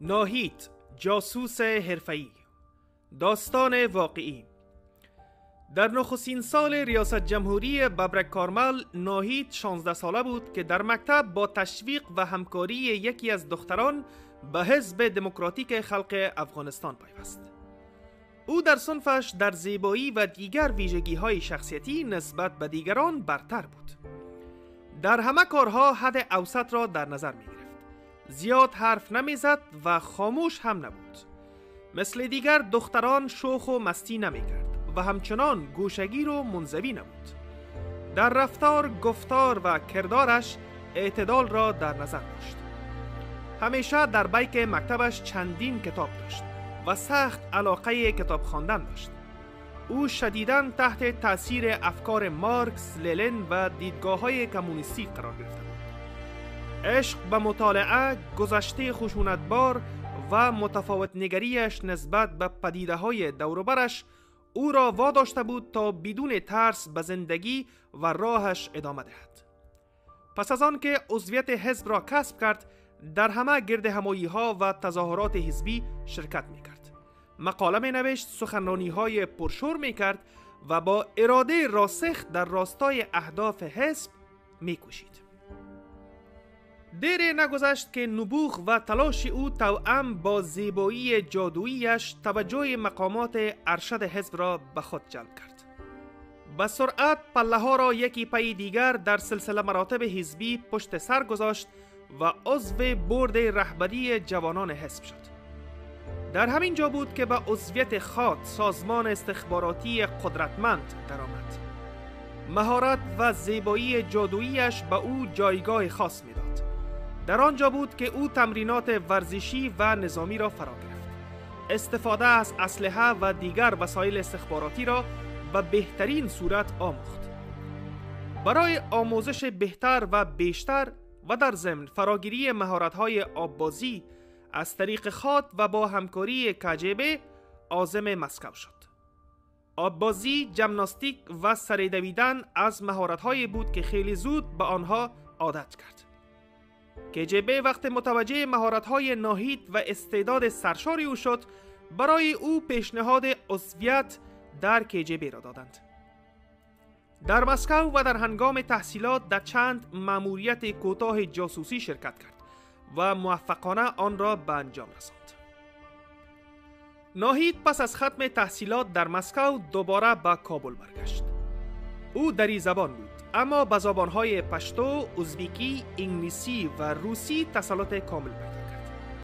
ناهید، جاسوس حرفه‌ای. داستان واقعی. در نخستین سال ریاست جمهوری ببرک کارمل، ناهید 16 ساله بود که در مکتب با تشویق و همکاری یکی از دختران به حزب دموکراتیک خلق افغانستان پیوست. او در صنفش در زیبایی و دیگر ویژگی‌های شخصیتی نسبت به دیگران برتر بود. در همه کارها حد اوسط را در نظر می گرفت. زیاد حرف نمی زد و خاموش هم نبود. مثل دیگر دختران شوخ و مستی نمی کرد و همچنان گوشگیر و منزوی نبود. در رفتار، گفتار و کردارش اعتدال را در نظر داشت. همیشه در بیک مکتبش چندین کتاب داشت و سخت علاقه کتاب خواندن داشت. او شدیداً تحت تأثیر افکار مارکس، لنین و دیدگاه‌های کمونیستی قرار گرفته بود. عشق به مطالعه، گذشته خشونتبار و متفاوت نگریش نسبت به پدیده‌های دور و برش او را واداشته بود تا بدون ترس به زندگی و راهش ادامه دهد. پس از آن که عضویت حزب را کسب کرد، در همه گرد همایی‌ها و تظاهرات حزبی شرکت می‌کرد. مقاله می‌نوشت، سخنرانی‌های پرشور می‌کرد و با اراده راسخ در راستای اهداف حزب می‌کوشید. دیر نگذشت که نبوغ و تلاش او توأم با زیبایی جادوییش توجه مقامات ارشد حزب را به خود جلب کرد. به سرعت پله‌ها را یکی پی دیگر در سلسله مراتب حزبی پشت سر گذاشت و عضو بورد رهبری جوانان حزب شد. در همین جا بود که به عضویت خاط، سازمان استخباراتی قدرتمند درآمد. مهارت و زیبایی جادوییش به او جایگاه خاص می‌داد. در آنجا بود که او تمرینات ورزشی و نظامی را فرا گرفت. استفاده از اسلحه و دیگر وسایل استخباراتی را به بهترین صورت آموخت. برای آموزش بهتر و بیشتر و در ضمن فراگیری مهارت‌های آببازی از طریق خاط و با همکاری KGB عازم مسکو شد. آببازی، ژیمناستیک و سر دویدن از مهارت‌هایی بود که خیلی زود به آنها عادت کرد. KGB وقت متوجه مهارت‌های ناهید و استعداد سرشاری او شد، برای او پیشنهاد عضویت در KGB را دادند. در مسکو و در هنگام تحصیلات در چند مأموریت کوتاه جاسوسی شرکت کرد و موفقانه آن را به انجام رساند. ناهید پس از ختم تحصیلات در مسکو دوباره به کابل برگشت. او دری زبان بود، اما به زبانهای پشتو، ازبکی، انگلیسی و روسی تسلط کامل پیدا